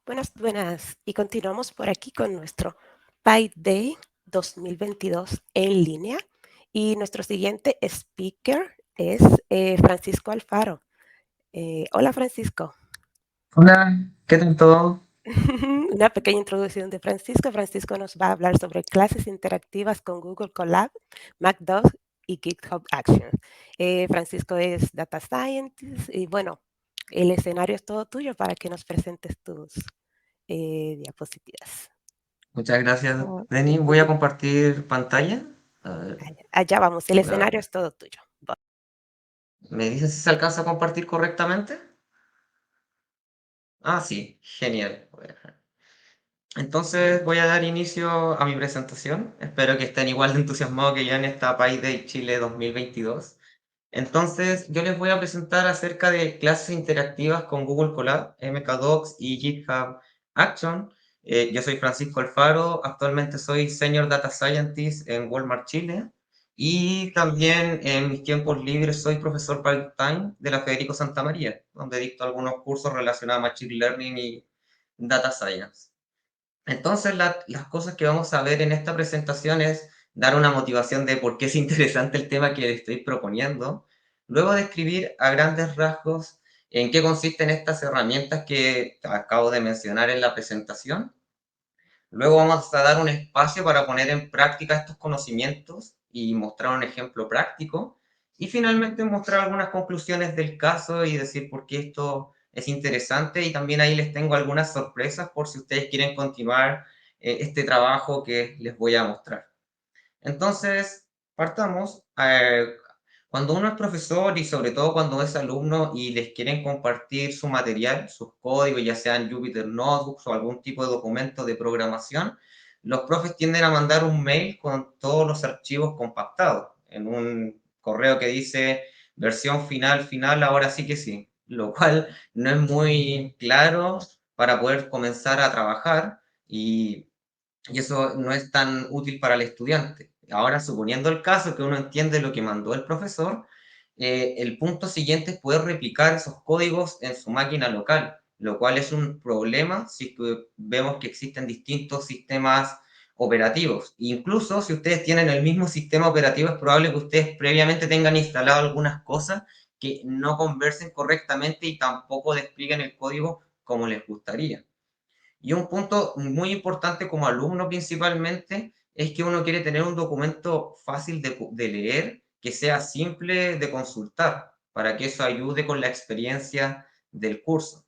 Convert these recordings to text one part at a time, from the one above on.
Buenas, buenas. Y continuamos por aquí con nuestro PyDay 2022 en línea. Y nuestro siguiente speaker es Francisco Alfaro. Hola, Francisco. Hola, ¿qué tal todo? Una pequeña introducción de Francisco. Francisco nos va a hablar sobre clases interactivas con Google Colab, MacDoc y GitHub Actions. Francisco es Data Scientist y bueno, el escenario es todo tuyo para que nos presentes tus diapositivas. Muchas gracias, Oh, Denny. Voy a compartir pantalla. A ver, allá vamos, el voy a escenario ver. es todo tuyo. ¿Me dicen si se alcanza a compartir correctamente? Ah, sí, genial. Entonces voy a dar inicio a mi presentación. Espero que estén igual de entusiasmados que yo en esta País de Chile 2022. Entonces, yo les voy a presentar acerca de clases interactivas con Google Colab, MKDocs y GitHub Action. Yo soy Francisco Alfaro, actualmente soy Senior Data Scientist en Walmart Chile y también en mis tiempos libres soy profesor part-time de la Federico Santa María, donde dicto algunos cursos relacionados a Machine Learning y Data Science. Entonces, las cosas que vamos a ver en esta presentación es dar una motivación de por qué es interesante el tema que le estoy proponiendo, luego describir a grandes rasgos en qué consisten estas herramientas que acabo de mencionar en la presentación. Luego vamos a dar un espacio para poner en práctica estos conocimientos y mostrar un ejemplo práctico. Y finalmente mostrar algunas conclusiones del caso y decir por qué esto es interesante. Y también ahí les tengo algunas sorpresas por si ustedes quieren continuar este trabajo que les voy a mostrar. Entonces, partamos. Cuando uno es profesor y sobre todo cuando es alumno y les quieren compartir su material, sus códigos, ya sean Jupyter Notebooks o algún tipo de documento de programación, los profes tienden a mandar un mail con todos los archivos compactados en un correo que dice versión final, final, ahora sí que sí, lo cual no es muy claro para poder comenzar a trabajar y eso no es tan útil para el estudiante. Ahora, suponiendo el caso que uno entiende lo que mandó el profesor, el punto siguiente es poder replicar esos códigos en su máquina local, lo cual es un problema si vemos que existen distintos sistemas operativos. Incluso si ustedes tienen el mismo sistema operativo, es probable que ustedes previamente tengan instalado algunas cosas que no conversen correctamente y tampoco desplieguen el código como les gustaría. Y un punto muy importante como alumno principalmente es que uno quiere tener un documento fácil de leer, que sea simple de consultar, para que eso ayude con la experiencia del curso.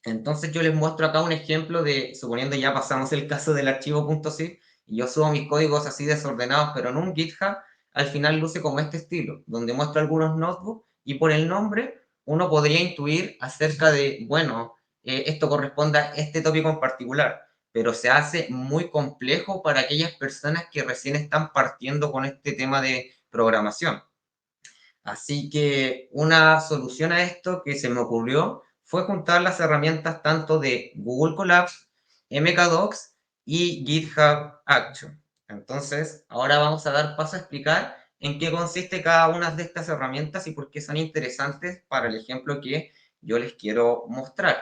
Entonces yo les muestro acá un ejemplo de, suponiendo ya pasamos el caso del archivo .zip, y yo subo mis códigos así desordenados, pero en un GitHub, al final luce como este estilo, donde muestro algunos notebooks y por el nombre uno podría intuir acerca de, bueno, esto corresponde a este tópico en particular, pero se hace muy complejo para aquellas personas que recién están partiendo con este tema de programación. Así que una solución a esto que se me ocurrió fue juntar las herramientas tanto de Google Colabs, MKDocs y GitHub Action. Entonces, ahora vamos a dar paso a explicar en qué consiste cada una de estas herramientas y por qué son interesantes para el ejemplo que yo les quiero mostrar.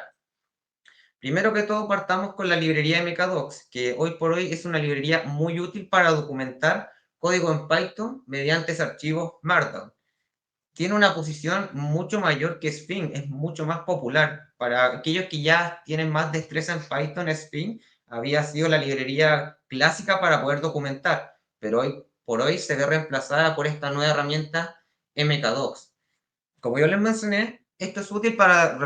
Primero que todo, partamos con la librería MKDocs, que hoy por hoy es una librería muy útil para documentar código en Python mediante archivos Markdown. Tiene una posición mucho mayor que Spring, es mucho más popular. Para aquellos que ya tienen más destreza en Python, Spring había sido la librería clásica para poder documentar, pero hoy por hoy se ve reemplazada por esta nueva herramienta MKDocs. Como yo les mencioné, esto es útil para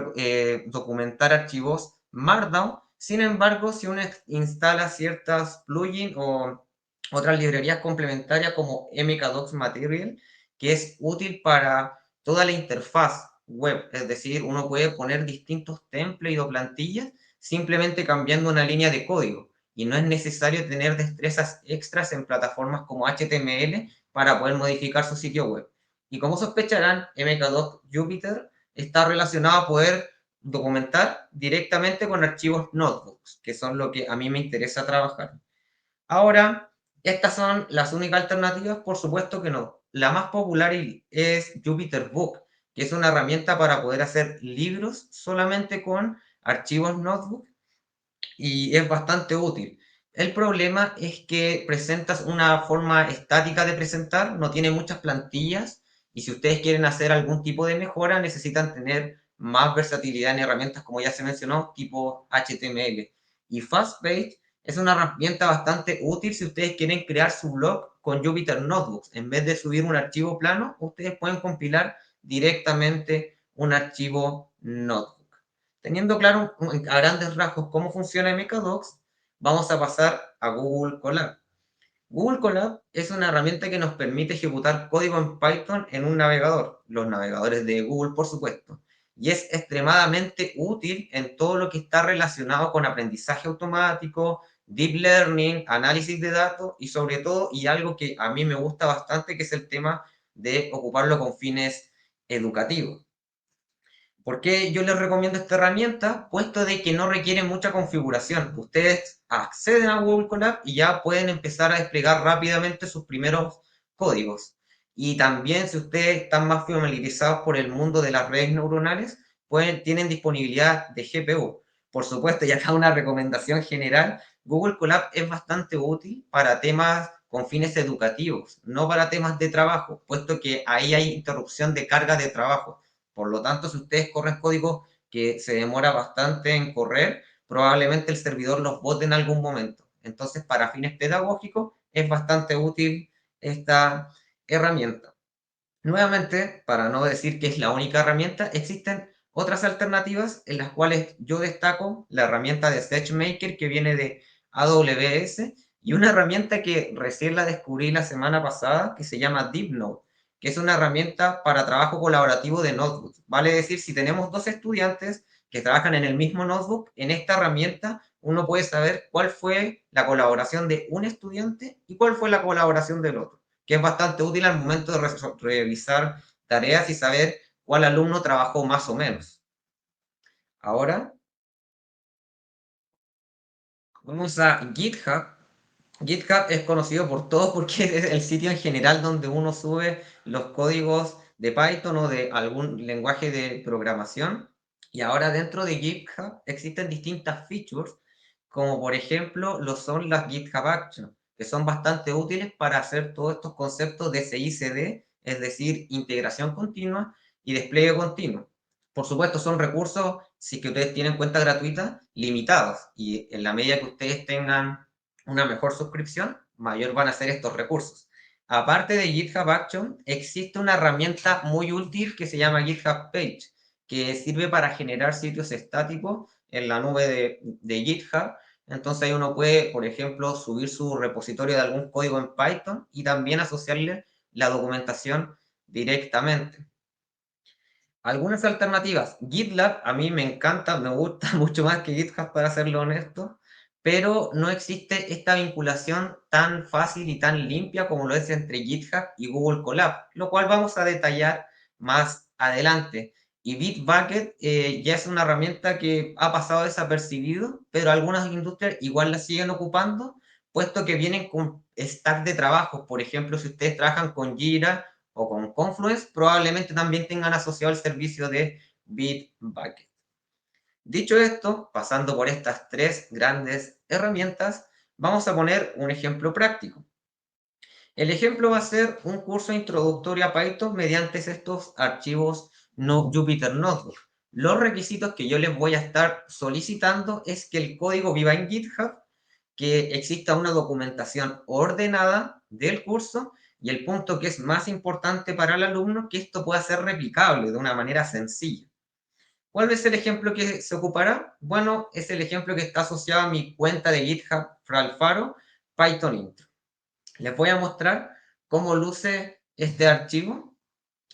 documentar archivos Markdown. Sin embargo, si uno instala ciertas plugins o otras librerías complementarias como MKDocs Material, que es útil para toda la interfaz web, es decir, uno puede poner distintos templates o plantillas simplemente cambiando una línea de código y no es necesario tener destrezas extras en plataformas como HTML para poder modificar su sitio web. Y como sospecharán, MKDoc Jupyter está relacionado a poder documentar directamente con archivos notebooks, que son lo que a mí me interesa trabajar. Ahora, estas son las únicas alternativas, por supuesto que no. La más popular es Jupyter Book, que es una herramienta para poder hacer libros solamente con archivos notebook y es bastante útil. El problema es que presentas una forma estática de presentar, no tiene muchas plantillas y si ustedes quieren hacer algún tipo de mejora necesitan tener más versatilidad en herramientas como ya se mencionó, tipo HTML. Y Fastpage es una herramienta bastante útil si ustedes quieren crear su blog con Jupyter Notebooks. En vez de subir un archivo plano, ustedes pueden compilar directamente un archivo Notebook. Teniendo claro a grandes rasgos cómo funciona MKDocs, vamos a pasar a Google Colab. Google Colab es una herramienta que nos permite ejecutar código en Python en un navegador, los navegadores de Google, por supuesto, y es extremadamente útil en todo lo que está relacionado con aprendizaje automático, deep learning, análisis de datos y sobre todo, y algo que a mí me gusta bastante, que es el tema de ocuparlo con fines educativos. ¿Por qué yo les recomiendo esta herramienta? Puesto de que no requiere mucha configuración. Ustedes acceden a Google Colab y ya pueden empezar a desplegar rápidamente sus primeros códigos. Y también si ustedes están más familiarizados por el mundo de las redes neuronales, tienen disponibilidad de GPU. Por supuesto, y acá una recomendación general, Google Colab es bastante útil para temas con fines educativos, no para temas de trabajo, puesto que ahí hay interrupción de carga de trabajo. Por lo tanto, si ustedes corren código que se demora bastante en correr, probablemente el servidor los bote en algún momento. Entonces, para fines pedagógicos, es bastante útil esta herramienta. Nuevamente, para no decir que es la única herramienta, existen otras alternativas en las cuales yo destaco la herramienta de SageMaker que viene de AWS y una herramienta que recién la descubrí la semana pasada que se llama DeepNote, que es una herramienta para trabajo colaborativo de notebooks. Vale decir, si tenemos dos estudiantes que trabajan en el mismo notebook, en esta herramienta uno puede saber cuál fue la colaboración de un estudiante y cuál fue la colaboración del otro, que es bastante útil al momento de revisar tareas y saber cuál alumno trabajó más o menos. Ahora vamos a GitHub. GitHub es conocido por todos porque es el sitio en general donde uno sube los códigos de Python o de algún lenguaje de programación. Y ahora dentro de GitHub existen distintas features, como por ejemplo lo son las GitHub Actions, que son bastante útiles para hacer todos estos conceptos de CI/CD, es decir, integración continua y despliegue continuo. Por supuesto, son recursos, si que ustedes tienen cuenta gratuita, limitados. Y en la medida que ustedes tengan una mejor suscripción, mayor van a ser estos recursos. Aparte de GitHub Action, existe una herramienta muy útil que se llama GitHub Page, que sirve para generar sitios estáticos en la nube de GitHub. Entonces ahí uno puede, por ejemplo, subir su repositorio de algún código en Python y también asociarle la documentación directamente. Algunas alternativas. GitLab a mí me encanta, me gusta mucho más que GitHub para serlo honesto, pero no existe esta vinculación tan fácil y tan limpia como lo es entre GitHub y Google Colab, lo cual vamos a detallar más adelante. Y Bitbucket ya es una herramienta que ha pasado desapercibido, pero algunas industrias igual la siguen ocupando, puesto que vienen con stack de trabajo. Por ejemplo, si ustedes trabajan con Jira o con Confluence, probablemente también tengan asociado el servicio de Bitbucket. Dicho esto, pasando por estas tres grandes herramientas, vamos a poner un ejemplo práctico. El ejemplo va a ser un curso introductorio a Python mediante estos archivos no Jupyter Notebook. Los requisitos que yo les voy a estar solicitando es que el código viva en GitHub, que exista una documentación ordenada del curso y el punto que es más importante para el alumno, que esto pueda ser replicable de una manera sencilla. ¿Cuál es el ejemplo que se ocupará? Bueno, es el ejemplo que está asociado a mi cuenta de GitHub Fralfaro Python Intro. Les voy a mostrar cómo luce este archivo.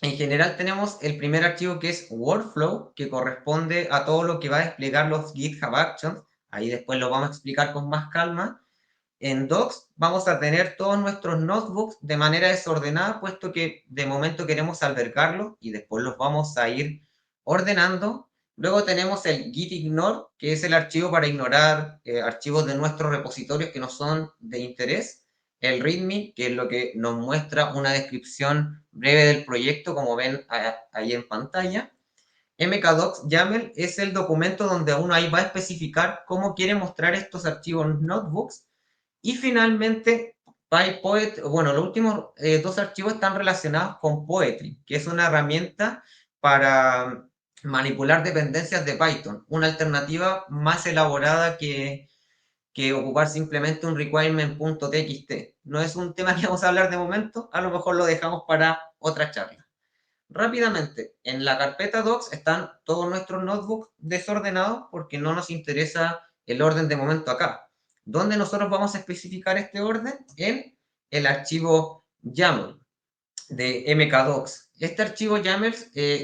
En general tenemos el primer archivo que es Workflow, que corresponde a todo lo que va a desplegar los GitHub Actions. Ahí después lo vamos a explicar con más calma. En Docs vamos a tener todos nuestros notebooks de manera desordenada, puesto que de momento queremos albergarlos y después los vamos a ir ordenando. Luego tenemos el gitignore, que es el archivo para ignorar archivos de nuestros repositorios que no son de interés. El readme, que es lo que nos muestra una descripción breve del proyecto, como ven ahí en pantalla. MKDocs YAML es el documento donde uno ahí va a especificar cómo quiere mostrar estos archivos notebooks. Y finalmente, PyPoet, bueno, los últimos dos archivos están relacionados con Poetry, que es una herramienta para manipular dependencias de Python, una alternativa más elaborada que ocupar simplemente un requirement.txt. No es un tema que vamos a hablar de momento, a lo mejor lo dejamos para otra charla. Rápidamente, en la carpeta docs están todos nuestros notebooks desordenados porque no nos interesa el orden de momento acá. ¿Dónde nosotros vamos a especificar este orden? En el archivo YAML de mkdocs. Este archivo YAML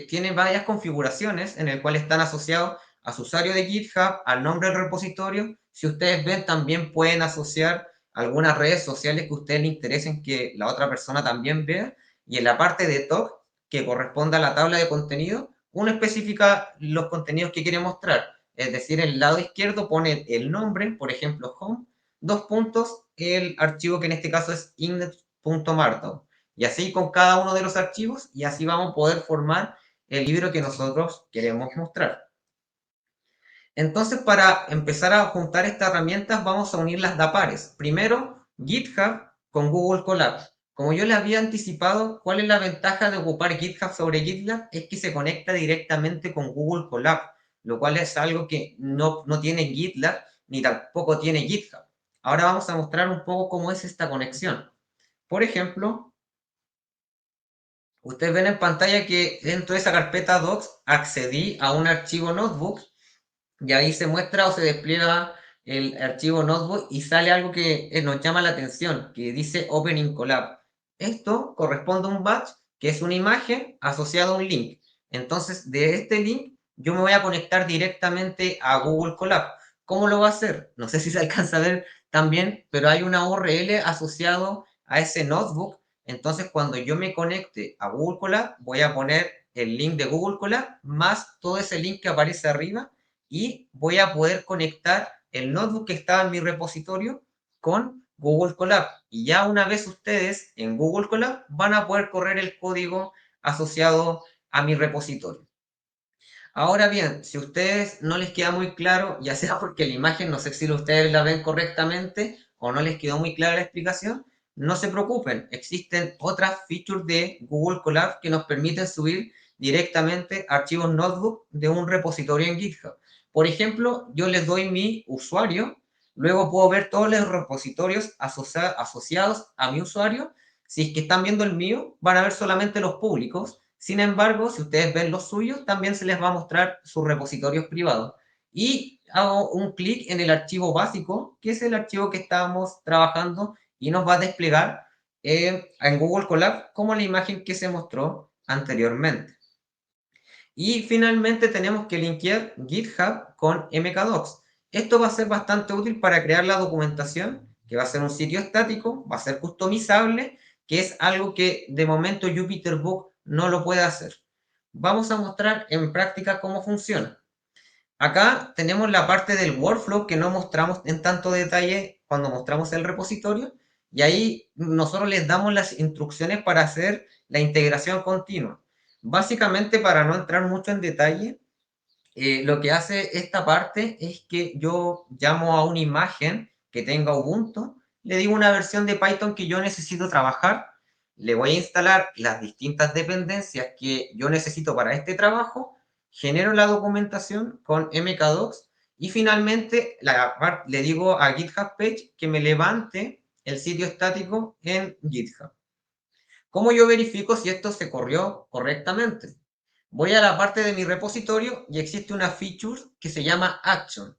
tiene varias configuraciones en el cual están asociados a su usuario de GitHub, al nombre del repositorio. Si ustedes ven, también pueden asociar algunas redes sociales que a ustedes les interesen que la otra persona también vea. Y en la parte de talk, que corresponde a la tabla de contenido, uno especifica los contenidos que quiere mostrar. Es decir, en el lado izquierdo pone el nombre, por ejemplo, home, dos puntos, el archivo que en este caso es index.markdown. Y así con cada uno de los archivos, y así vamos a poder formar el libro que nosotros queremos mostrar. Entonces, para empezar a juntar estas herramientas, vamos a unirlas de a pares. Primero, GitHub con Google Colab. Como yo les había anticipado, ¿cuál es la ventaja de ocupar GitHub sobre GitLab? Es que se conecta directamente con Google Colab, lo cual es algo que no tiene GitLab ni tampoco tiene GitHub. Ahora vamos a mostrar un poco cómo es esta conexión. Por ejemplo, ustedes ven en pantalla que dentro de esa carpeta docs accedí a un archivo notebook y ahí se muestra o se despliega el archivo notebook y sale algo que nos llama la atención, que dice Opening Collab. Esto corresponde a un batch que es una imagen asociada a un link. Entonces, de este link yo me voy a conectar directamente a Google Colab. ¿Cómo lo va a hacer? No sé si se alcanza a ver también, pero hay una URL asociado a ese notebook. Entonces, cuando yo me conecte a Google Colab, voy a poner el link de Google Colab más todo ese link que aparece arriba y voy a poder conectar el notebook que estaba en mi repositorio con Google Colab. Y ya una vez ustedes en Google Colab van a poder correr el código asociado a mi repositorio. Ahora bien, si a ustedes no les queda muy claro, ya sea porque la imagen, no sé si ustedes la ven correctamente o no les quedó muy clara la explicación, no se preocupen, existen otras features de Google Colab que nos permiten subir directamente archivos notebook de un repositorio en GitHub. Por ejemplo, yo les doy mi usuario, luego puedo ver todos los repositorios asociados a mi usuario. Si es que están viendo el mío, van a ver solamente los públicos. Sin embargo, si ustedes ven los suyos, también se les va a mostrar sus repositorios privados. Y hago un clic en el archivo básico, que es el archivo que estábamos trabajando, y nos va a desplegar en Google Colab como la imagen que se mostró anteriormente. Y finalmente tenemos que linkear GitHub con mkdocs. Esto va a ser bastante útil para crear la documentación, que va a ser un sitio estático, va a ser customizable, que es algo que de momento JupyterBook no lo puede hacer. Vamos a mostrar en práctica cómo funciona. Acá tenemos la parte del workflow que no mostramos en tanto detalle cuando mostramos el repositorio, y ahí nosotros les damos las instrucciones para hacer la integración continua. Básicamente, para no entrar mucho en detalle, lo que hace esta parte es que yo llamo a una imagen que tenga Ubuntu, le digo una versión de Python que yo necesito trabajar, le voy a instalar las distintas dependencias que yo necesito para este trabajo, genero la documentación con mkdocs y finalmente le digo a GitHub Page que me levante el sitio estático en GitHub. ¿Cómo yo verifico si esto se corrió correctamente? Voy a la parte de mi repositorio y existe una feature que se llama Action.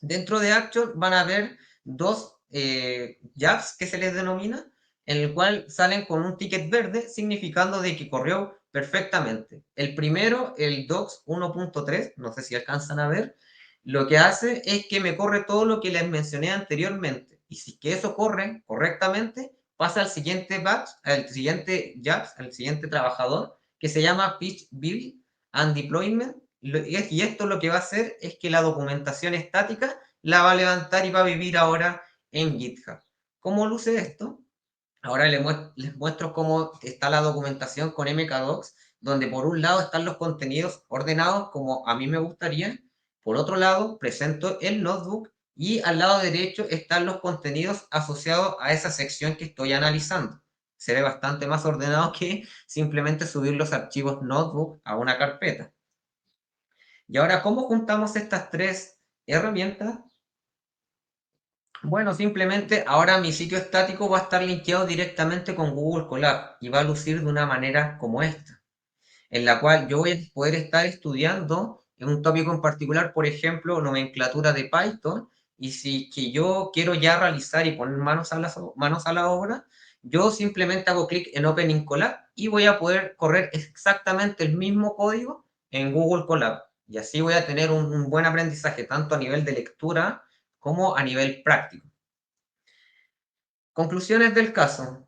Dentro de Action van a haber dos jobs que se les denomina, en el cual salen con un ticket verde, significando de que corrió perfectamente. El primero, el docs 1.3, no sé si alcanzan a ver, lo que hace es que me corre todo lo que les mencioné anteriormente. Y si que eso corre correctamente, pasa al siguiente batch, al siguiente job, al siguiente trabajador, que se llama Pitch Build and Deployment. Y esto lo que va a hacer es que la documentación estática la va a levantar y va a vivir ahora en GitHub. ¿Cómo luce esto? Ahora les muestro cómo está la documentación con mkdocs. donde por un lado están los contenidos ordenados como a mí me gustaría, por otro lado presento el notebook y al lado derecho están los contenidos asociados a esa sección que estoy analizando. Se ve bastante más ordenado que simplemente subir los archivos notebook a una carpeta. Y ahora, ¿cómo juntamos estas tres herramientas? Bueno, simplemente ahora mi sitio estático va a estar linkeado directamente con Google Colab y va a lucir de una manera como esta, en la cual yo voy a poder estar estudiando en un tópico en particular, por ejemplo, nomenclatura de Python, y si que yo quiero ya realizar y poner manos a la obra, yo simplemente hago clic en Opening Colab y voy a poder correr exactamente el mismo código en Google Colab. Y así voy a tener un buen aprendizaje, tanto a nivel de lectura como a nivel práctico. Conclusiones del caso.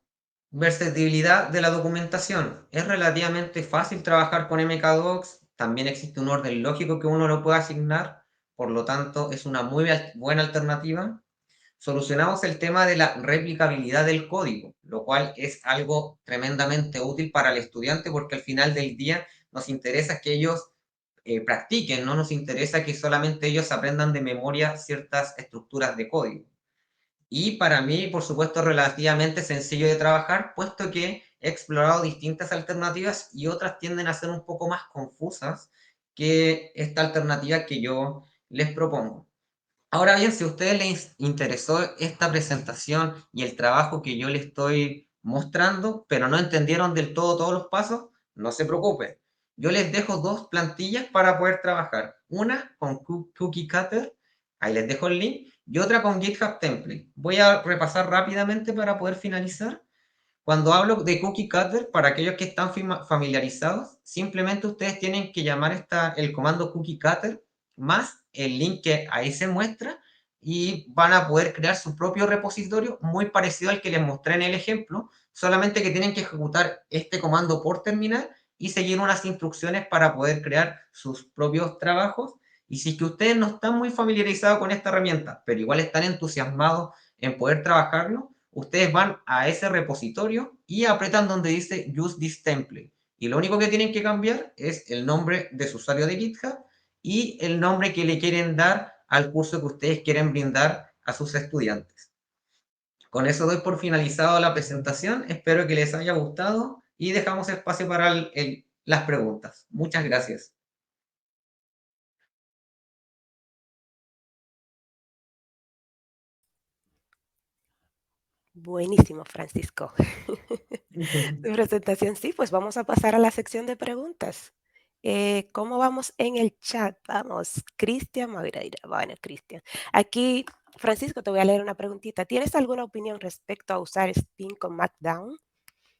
Versatilidad de la documentación. Es relativamente fácil trabajar con MKDocs. También existe un orden lógico que uno lo puede asignar. Por lo tanto, es una muy buena alternativa. Solucionamos el tema de la replicabilidad del código, lo cual es algo tremendamente útil para el estudiante porque al final del día nos interesa que ellos practiquen, no nos interesa que solamente ellos aprendan de memoria ciertas estructuras de código. Y para mí, por supuesto, relativamente sencillo de trabajar, puesto que he explorado distintas alternativas y otras tienden a ser un poco más confusas que esta alternativa que yo les propongo. Ahora bien, si a ustedes les interesó esta presentación y el trabajo que yo les estoy mostrando, pero no entendieron del todo todos los pasos, no se preocupen. Yo les dejo dos plantillas para poder trabajar. Una con Cookie Cutter, ahí les dejo el link, y otra con GitHub Template. Voy a repasar rápidamente para poder finalizar. Cuando hablo de Cookie Cutter, para aquellos que están familiarizados, simplemente ustedes tienen que llamar el comando Cookie Cutter más el link que ahí se muestra y van a poder crear su propio repositorio muy parecido al que les mostré en el ejemplo, solamente que tienen que ejecutar este comando por terminal y seguir unas instrucciones para poder crear sus propios trabajos. Y si es que ustedes no están muy familiarizados con esta herramienta, pero igual están entusiasmados en poder trabajarlo, ustedes van a ese repositorio y apretan donde dice Use this template. Y lo único que tienen que cambiar es el nombre de su usuario de GitHub y el nombre que le quieren dar al curso que ustedes quieren brindar a sus estudiantes. Con eso doy por finalizado la presentación. Espero que les haya gustado y dejamos espacio para las preguntas. Muchas gracias. Buenísimo, Francisco. Tu presentación, sí, pues vamos a pasar a la sección de preguntas. ¿Cómo vamos en el chat? Vamos, Cristian Moreira. Bueno, Cristian. Aquí, Francisco, te voy a leer una preguntita. ¿Tienes alguna opinión respecto a usar Spin con Markdown?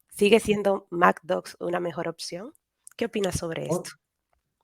¿Sigue siendo MacDocs una mejor opción? ¿Qué opinas sobre esto?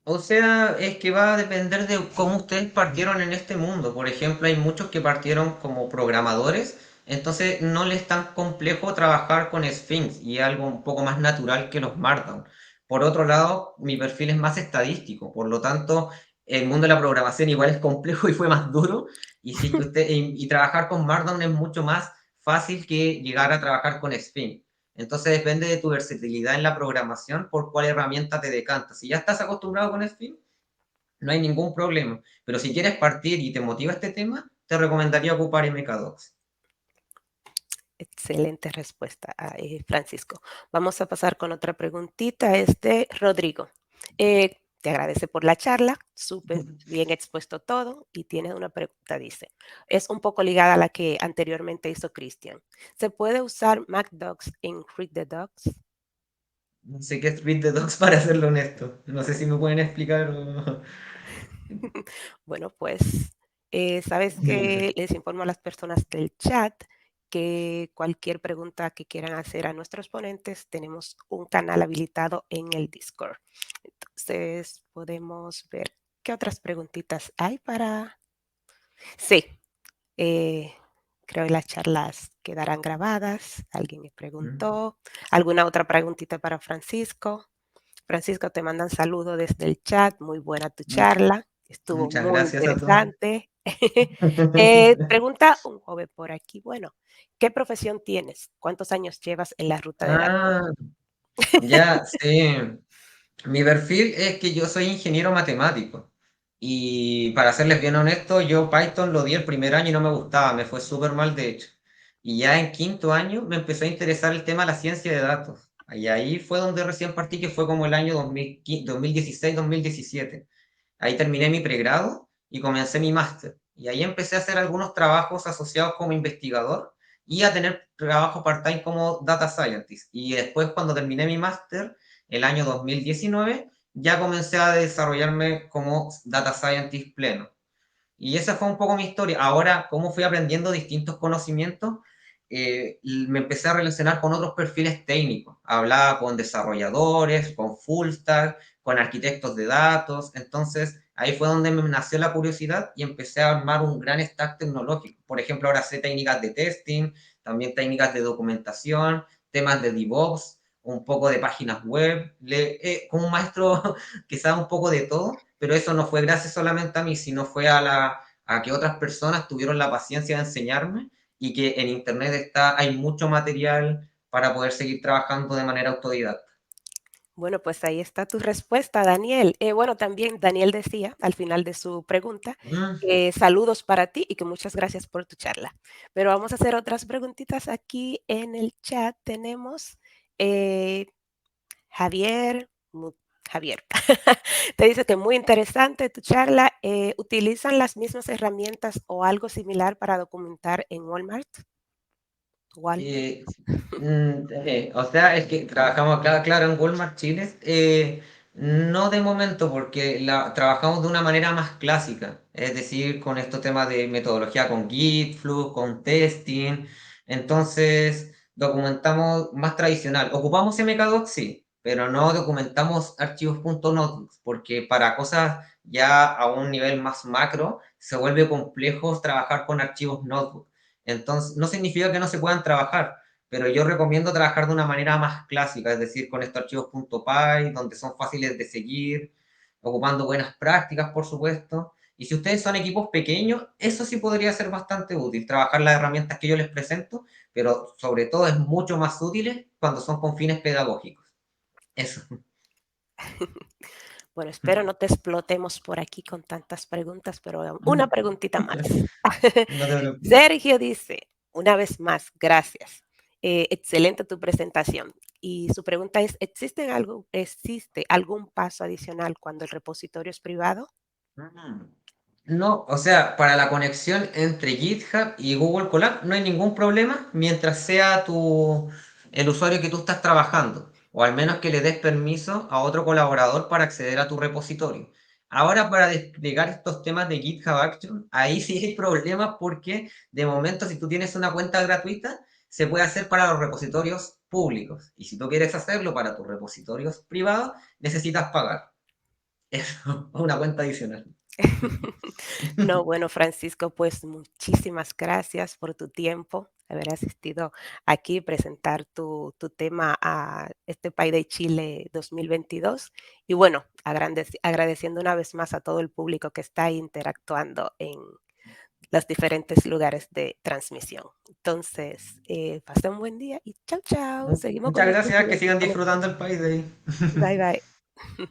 O sea, es que va a depender de cómo ustedes partieron en este mundo. Por ejemplo, hay muchos que partieron como programadores, entonces no les es tan complejo trabajar con Sphinx y es algo un poco más natural que los Markdown. Por otro lado, mi perfil es más estadístico, por lo tanto, el mundo de la programación igual es complejo y fue más duro. Y, si es que y trabajar con Markdown es mucho más fácil que llegar a trabajar con Sphinx. Entonces depende de tu versatilidad en la programación por cuál herramienta te decantas. Si ya estás acostumbrado con Spring, no hay ningún problema. Pero si quieres partir y te motiva este tema, te recomendaría ocupar MKDocs. Excelente respuesta, Francisco. Vamos a pasar con otra preguntita. Es de Rodrigo. Te agradece por la charla, súper bien expuesto todo y tiene una pregunta, dice. Es un poco ligada a la que anteriormente hizo Cristian. ¿Se puede usar MacDocs en Read the Docs? No sé qué es Read the Docs para serlo honesto. No sé si me pueden explicar. Bueno, pues sabes que les informo a las personas del chat que cualquier pregunta que quieran hacer a nuestros ponentes, tenemos un canal habilitado en el Discord. Entonces, podemos ver qué otras preguntitas hay para... Sí, eh, creo que las charlas quedarán grabadas. Alguien me preguntó. ¿Alguna otra preguntita para Francisco? Francisco, te mandan saludos desde el chat. Muy buena tu charla. Estuvo Muchas muy gracias a todos. interesante. Pregunta un joven por aquí. Bueno, ¿qué profesión tienes? ¿Cuántos años llevas en la ruta de la... Ah, ya, sí. Mi perfil es que yo soy ingeniero matemático. Y para serles bien honesto, yo Python lo di el primer año y no me gustaba, me fue súper mal de hecho. Y ya en quinto año me empezó a interesar el tema de la ciencia de datos. Y ahí fue donde recién partí, que fue como el año 2016-2017. Ahí terminé mi pregrado y comencé mi máster. Y ahí empecé a hacer algunos trabajos asociados como investigador y a tener trabajo part-time como data scientist. Y después, cuando terminé mi máster, el año 2019, ya comencé a desarrollarme como data scientist pleno. Y esa fue un poco mi historia. Ahora, cómo fui aprendiendo distintos conocimientos, me empecé a relacionar con otros perfiles técnicos. Hablaba con desarrolladores, con full stack, con arquitectos de datos. Entonces, ahí fue donde me nació la curiosidad y empecé a armar un gran stack tecnológico. Por ejemplo, ahora sé técnicas de testing, también técnicas de documentación, temas de DevOps, un poco de páginas web. Como un maestro que sabe un poco de todo, pero eso no fue gracias solamente a mí, sino fue a que otras personas tuvieron la paciencia de enseñarme y que en internet hay mucho material para poder seguir trabajando de manera autodidacta. Bueno, pues ahí está tu respuesta, Daniel. Bueno, también Daniel decía al final de su pregunta Mm, que saludos para ti y que muchas gracias por tu charla. Pero vamos a hacer otras preguntitas aquí en el chat. Tenemos eh, Javier. Javier, te dice que muy interesante tu charla. ¿Utilizan las mismas herramientas o algo similar para documentar en Walmart? Walmart. Eh, o sea, es que trabajamos acá, claro, en Walmart Chile. No de momento, porque trabajamos de una manera más clásica, es decir, con estos temas de metodología con Git, Flux, con testing. Entonces, documentamos más tradicional. Ocupamos MKDoc, sí, pero no documentamos archivos .notebooks, porque para cosas ya a un nivel más macro se vuelve complejo trabajar con archivos notebook. Entonces, no significa que no se puedan trabajar, pero yo recomiendo trabajar de una manera más clásica, es decir, con estos archivos .py, donde son fáciles de seguir, ocupando buenas prácticas, por supuesto. Y si ustedes son equipos pequeños, eso sí podría ser bastante útil, trabajar las herramientas que yo les presento, pero sobre todo es mucho más útil cuando son con fines pedagógicos. Eso. Bueno, espero no te explotemos por aquí con tantas preguntas, pero una Mm. preguntita más. No te preocupes. Sergio dice, una vez más, gracias. Excelente tu presentación. Y su pregunta es, ¿existe algún paso adicional cuando el repositorio es privado? Mm. No, o sea, para la conexión entre GitHub y Google Colab no hay ningún problema mientras sea el usuario que tú estás trabajando, o al menos que le des permiso a otro colaborador para acceder a tu repositorio. Ahora, para desplegar estos temas de GitHub Action, ahí sí hay problemas porque de momento si tú tienes una cuenta gratuita, se puede hacer para los repositorios públicos. Y si tú quieres hacerlo para tus repositorios privados, necesitas pagar. Eso, una cuenta adicional. No, bueno, Francisco, pues muchísimas gracias por tu tiempo, haber asistido aquí, presentar tu tema a este País de Chile 2022. Y bueno, agradeciendo una vez más a todo el público que está interactuando en los diferentes lugares de transmisión. Entonces, pasen un buen día y chao, chao. Seguimos con Muchas nuestra gracias, que siguiente sigan conexión. disfrutando el país de ahí. Bye, bye.